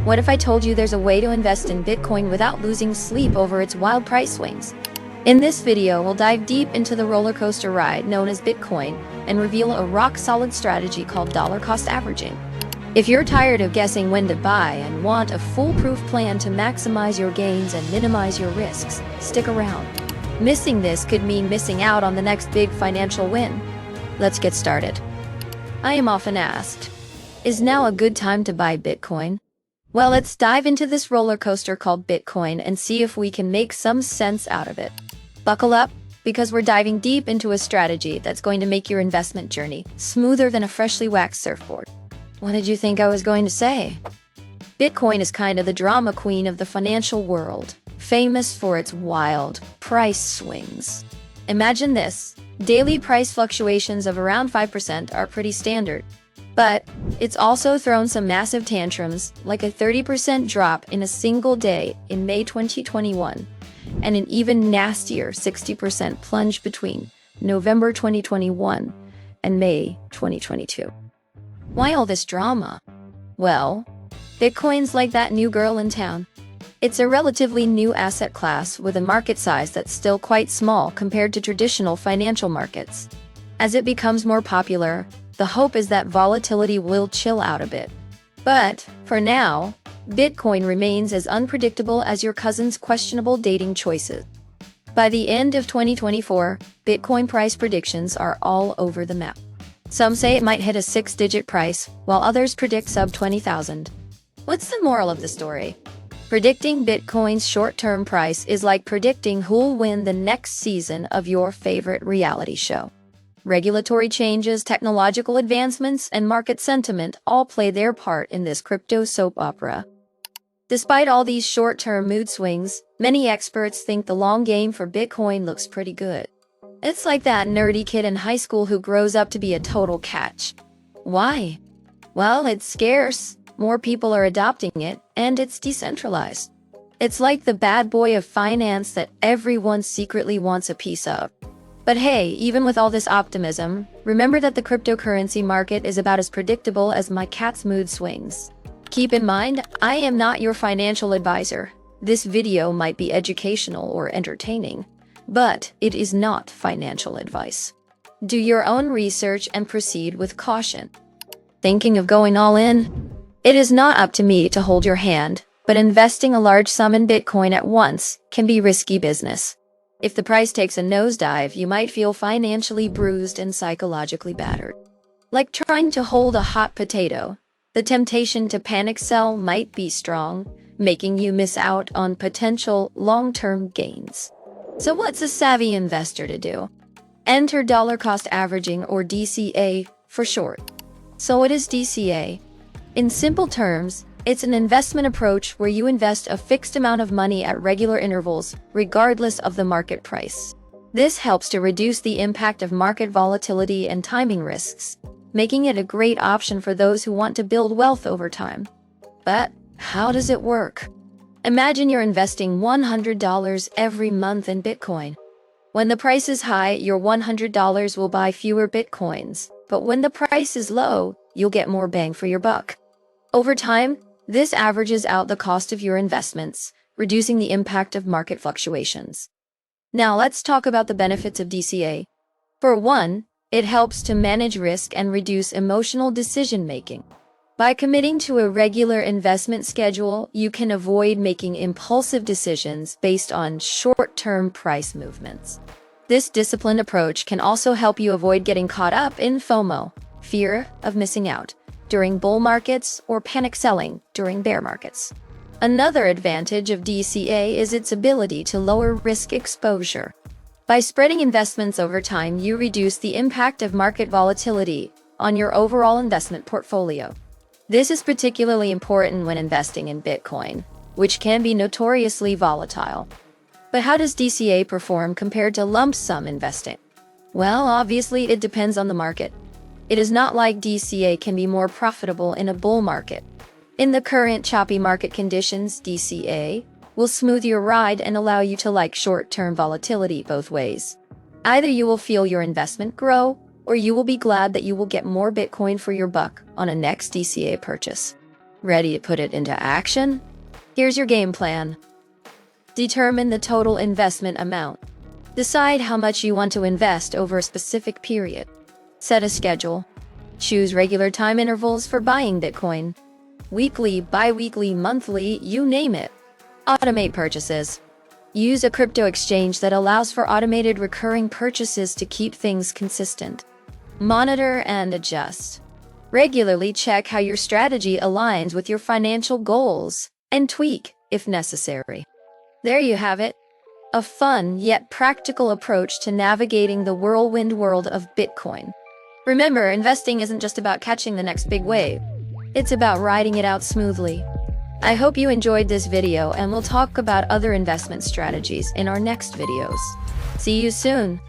What if I told you there's a way to invest in Bitcoin without losing sleep over its wild price swings? In this video, we'll dive deep into the roller coaster ride known as Bitcoin and reveal a rock-solid strategy called dollar cost averaging. If you're tired of guessing when to buy and want a foolproof plan to maximize your gains and minimize your risks, stick around. Missing this could mean missing out on the next big financial win. Let's get started. I am often asked, is now a good time to buy Bitcoin? Well, let's dive into this roller coaster called Bitcoin and see if we can make some sense out of it. Buckle up, because we're diving deep into a strategy that's going to make your investment journey smoother than a freshly waxed surfboard. What did you think I was going to say? Bitcoin is kind of the drama queen of the financial world, famous for its wild price swings. Imagine this: daily price fluctuations of around 5% are pretty standard. But it's also thrown some massive tantrums, like a 30% drop in a single day in May 2021, and an even nastier 60% plunge between November 2021 and May 2022. Why all this drama? Well, Bitcoin's like that new girl in town. It's a relatively new asset class with a market size that's still quite small compared to traditional financial markets. As it becomes more popular, the hope is that volatility will chill out a bit. But, for now, Bitcoin remains as unpredictable as your cousin's questionable dating choices. By the end of 2024, Bitcoin price predictions are all over the map. Some say it might hit a 6-digit price, while others predict sub 20,000. What's the moral of the story? Predicting Bitcoin's short-term price is like predicting who'll win the next season of your favorite reality show. Regulatory changes, technological advancements, and market sentiment all play their part in this crypto soap opera. Despite all these short-term mood swings, many experts think the long game for Bitcoin looks pretty good. It's like that nerdy kid in high school who grows up to be a total catch. Why? Well, it's scarce, more people are adopting it, and it's decentralized. It's like the bad boy of finance that everyone secretly wants a piece of. But hey, even with all this optimism, remember that the cryptocurrency market is about as predictable as my cat's mood swings. Keep in mind, I am not your financial advisor. This video might be educational or entertaining, but it is not financial advice. Do your own research and proceed with caution. Thinking of going all in? It is not up to me to hold your hand, but investing a large sum in Bitcoin at once can be risky business. If the price takes a nosedive, you might feel financially bruised and psychologically battered. Like trying to hold a hot potato, the temptation to panic sell might be strong, making you miss out on potential long-term gains. So what's a savvy investor to do? Enter dollar cost averaging, or DCA for short. So what is DCA? In simple terms, it's an investment approach where you invest a fixed amount of money at regular intervals, regardless of the market price. This helps to reduce the impact of market volatility and timing risks, making it a great option for those who want to build wealth over time. But how does it work? Imagine you're investing $100 every month in Bitcoin. When the price is high, your $100 will buy fewer Bitcoins, but when the price is low, you'll get more bang for your buck. Over time, this averages out the cost of your investments, reducing the impact of market fluctuations. Now let's talk about the benefits of DCA. For one, it helps to manage risk and reduce emotional decision-making. By committing to a regular investment schedule, you can avoid making impulsive decisions based on short-term price movements. This disciplined approach can also help you avoid getting caught up in FOMO, fear of missing out, during bull markets, or panic selling during bear markets. Another advantage of DCA is its ability to lower risk exposure. By spreading investments over time, you reduce the impact of market volatility on your overall investment portfolio. This is particularly important when investing in Bitcoin, which can be notoriously volatile. But how does DCA perform compared to lump sum investing? Well, obviously it depends on the market. It is not like DCA can be more profitable in a bull market. In the current choppy market conditions, DCA will smooth your ride and allow you to like short-term volatility both ways. Either you will feel your investment grow, or you will be glad that you will get more Bitcoin for your buck on a next DCA purchase. Ready to put it into action? Here's your game plan. Determine the total investment amount. Decide how much you want to invest over a specific period. Set a schedule. Choose regular time intervals for buying Bitcoin. Weekly, bi-weekly, monthly, you name it. Automate purchases. Use a crypto exchange that allows for automated recurring purchases to keep things consistent. Monitor and adjust. Regularly check how your strategy aligns with your financial goals and tweak if necessary. There you have it. A fun yet practical approach to navigating the whirlwind world of Bitcoin. Remember, investing isn't just about catching the next big wave. It's about riding it out smoothly. I hope you enjoyed this video, and we'll talk about other investment strategies in our next videos. See you soon!